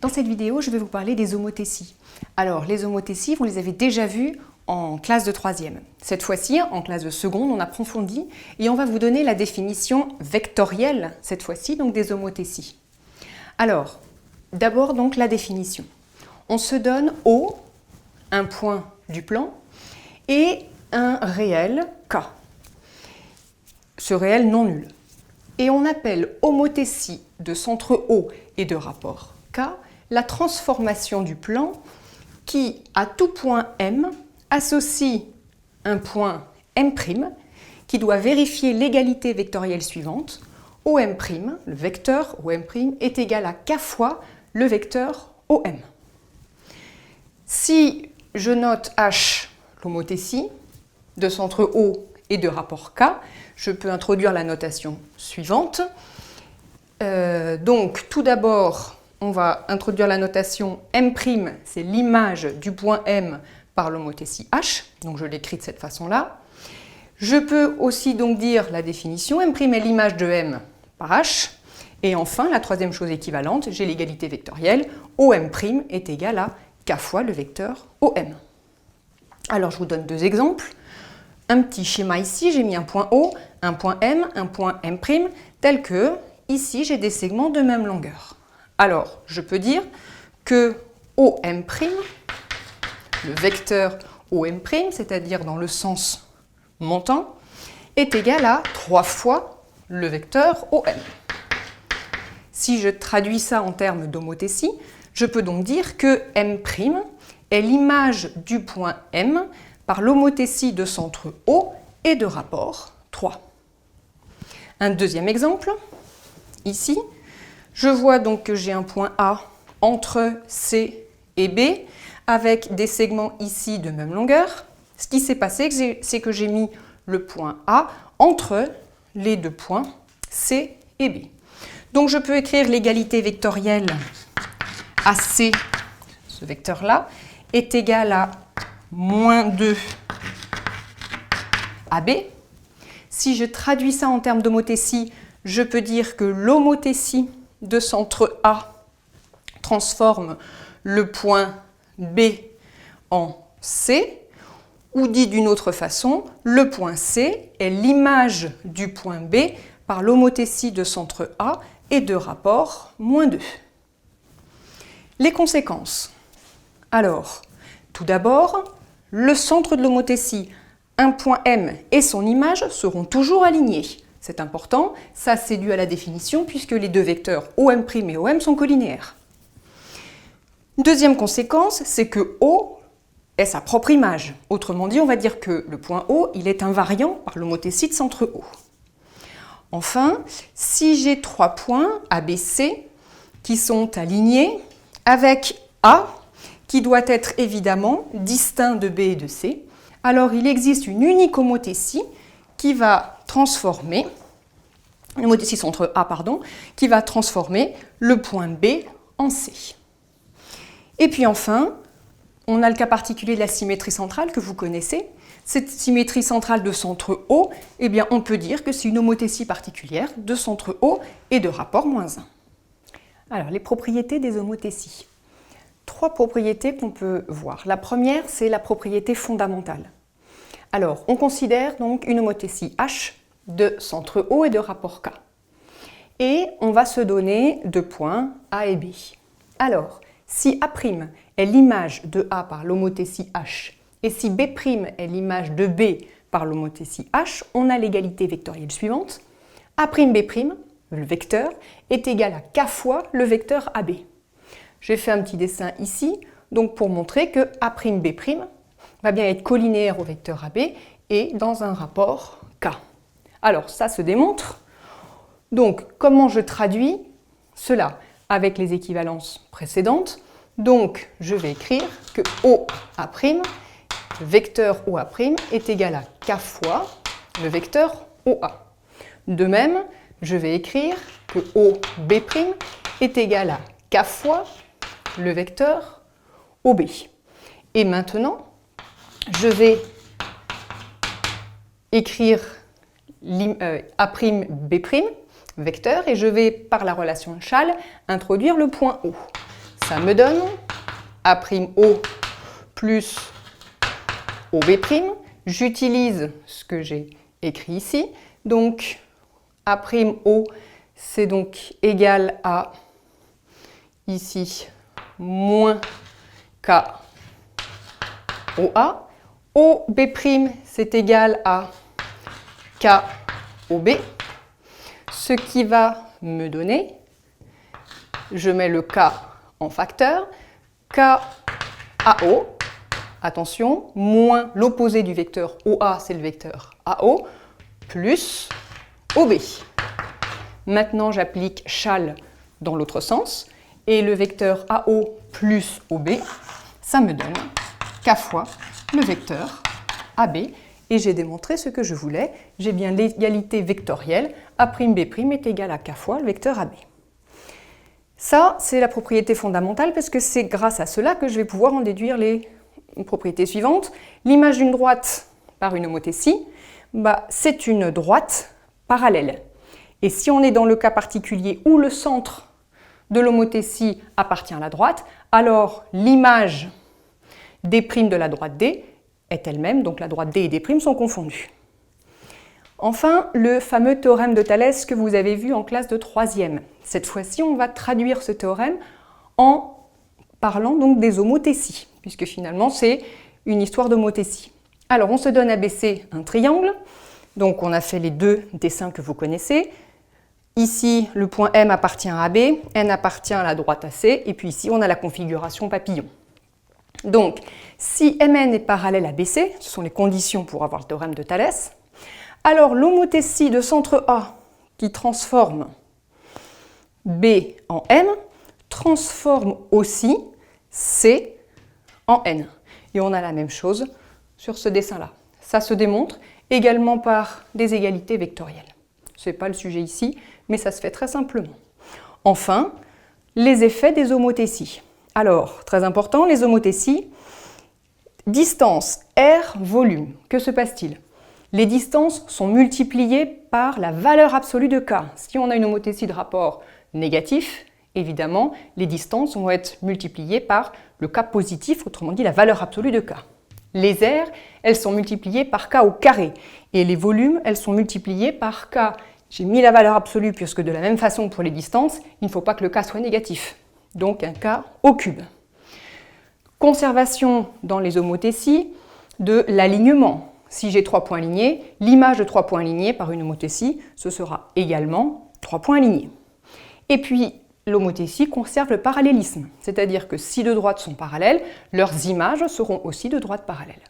Dans cette vidéo, je vais vous parler des homothéties. Alors, les homothéties, vous les avez déjà vues en classe de 3e. Cette fois-ci, en classe de seconde, on approfondit et on va vous donner la définition vectorielle, cette fois-ci, donc des homothéties. Alors, d'abord donc la définition. On se donne O, un point du plan, et un réel K. Ce réel non nul. Et on appelle homothétie de centre O et de rapport K la transformation du plan qui, à tout point M, associe un point M' qui doit vérifier l'égalité vectorielle suivante. OM', le vecteur OM' est égal à K fois le vecteur OM. Si je note H, l'homothétie, de centre O et de rapport K, je peux introduire la notation suivante. Donc, tout d'abord, on va introduire la notation M', c'est l'image du point M par l'homothétie H, donc je l'écris de cette façon-là. Je peux aussi donc dire la définition, M' est l'image de M par H. Et enfin, la troisième chose équivalente, j'ai l'égalité vectorielle, OM' est égal à K fois le vecteur OM. Alors, je vous donne deux exemples. Un petit schéma ici, j'ai mis un point O, un point M, un point M', tel que, ici, j'ai des segments de même longueur. Alors, je peux dire que OM', le vecteur OM', c'est-à-dire dans le sens montant, est égal à 3 fois le vecteur OM. Si je traduis ça en termes d'homothétie, je peux donc dire que M' est l'image du point M par l'homothétie de centre O et de rapport 3. Un deuxième exemple, ici, je vois donc que j'ai un point A entre C et B avec des segments ici de même longueur. Ce qui s'est passé, c'est que j'ai mis le point A entre les deux points C et B. Donc je peux écrire l'égalité vectorielle AC, ce vecteur-là, est égal à moins 2 AB. Si je traduis ça en termes d'homothétie, je peux dire que l'homothétie de centre A transforme le point B en C, ou dit d'une autre façon, le point C est l'image du point B par l'homothétie de centre A et de rapport moins 2. Les conséquences. Alors, tout d'abord, le centre de l'homothétie, un point M et son image seront toujours alignés. C'est important, ça c'est dû à la définition puisque les deux vecteurs OM' et OM sont collinéaires. Deuxième conséquence, c'est que O est sa propre image. Autrement dit, on va dire que le point O, il est invariant par l'homothétie de centre O. Enfin, si j'ai trois points ABC qui sont alignés avec A qui doit être évidemment distinct de B et de C, alors il existe une unique homothétie qui va transformer, l'homothétie centre A, qui va transformer le point B en C. Et puis enfin, on a le cas particulier de la symétrie centrale que vous connaissez. Cette symétrie centrale de centre O, eh bien, on peut dire que c'est une homothétie particulière de centre O et de rapport moins 1. Alors, les propriétés des homothéties. Trois propriétés qu'on peut voir. La première, c'est la propriété fondamentale. Alors, on considère donc une homothétie H de centre O et de rapport K. Et on va se donner deux points A et B. Alors, si A' est l'image de A par l'homothétie H, et si B' est l'image de B par l'homothétie H, on a l'égalité vectorielle suivante. A'B', le vecteur, est égal à K fois le vecteur AB. J'ai fait un petit dessin ici, donc pour montrer que A'B' va bien être collinéaire au vecteur AB et dans un rapport K. Alors, ça se démontre. Donc, comment je traduis cela avec les équivalences précédentes? Donc, je vais écrire que OA', le vecteur OA' est égal à K fois le vecteur OA. De même, je vais écrire que OB' est égal à K fois le vecteur OB. Et maintenant, je vais écrire A'B', vecteur, et je vais, par la relation Schall, introduire le point O. Ça me donne A'O plus OB'. J'utilise ce que j'ai écrit ici. Donc, A'O, c'est donc égal à, ici, moins K OA. OB', c'est égal à K OB. Ce qui va me donner, je mets le K en facteur, KAO, attention, moins l'opposé du vecteur OA, c'est le vecteur AO, plus OB. Maintenant, j'applique châle dans l'autre sens, et le vecteur AO plus OB, ça me donne K fois le vecteur AB, et j'ai démontré ce que je voulais, j'ai bien l'égalité vectorielle, A'B' est égal à K fois le vecteur AB. Ça, c'est la propriété fondamentale parce que c'est grâce à cela que je vais pouvoir en déduire les propriétés suivantes. L'image d'une droite par une homothétie, c'est une droite parallèle. Et si on est dans le cas particulier où le centre de l'homothétie appartient à la droite, alors l'image des primes de la droite D est elle-même, donc la droite D et D' sont confondues. Enfin, le fameux théorème de Thalès que vous avez vu en classe de 3e. Cette fois-ci, on va traduire ce théorème en parlant donc des homothéties, puisque finalement c'est une histoire d'homothétie. Alors, on se donne ABC un triangle, donc on a fait les deux dessins que vous connaissez. Ici, le point M appartient à AB, N appartient à la droite AC, et puis ici, on a la configuration papillon. Donc, si MN est parallèle à BC, ce sont les conditions pour avoir le théorème de Thalès, alors l'homothétie de centre A qui transforme B en M transforme aussi C en N. Et on a la même chose sur ce dessin-là. Ça se démontre également par des égalités vectorielles. Ce n'est pas le sujet ici, mais ça se fait très simplement. Enfin, les effets des homothéties. Alors, très important, les homothéties, distance, R, volume. Que se passe-t-il? Les distances sont multipliées par la valeur absolue de K. Si on a une homothétie de rapport négatif, évidemment, les distances vont être multipliées par le K positif, autrement dit la valeur absolue de K. Les R, elles sont multipliées par K au carré. Et les volumes, elles sont multipliées par K. J'ai mis la valeur absolue puisque de la même façon pour les distances, il ne faut pas que le K soit négatif. Donc un K au cube. Conservation dans les homothéties de l'alignement. Si j'ai 3 points alignés, l'image de 3 points alignés par une homothétie, ce sera également 3 points alignés. Et puis, l'homothétie conserve le parallélisme, c'est-à-dire que si deux droites sont parallèles, leurs images seront aussi de droites parallèles.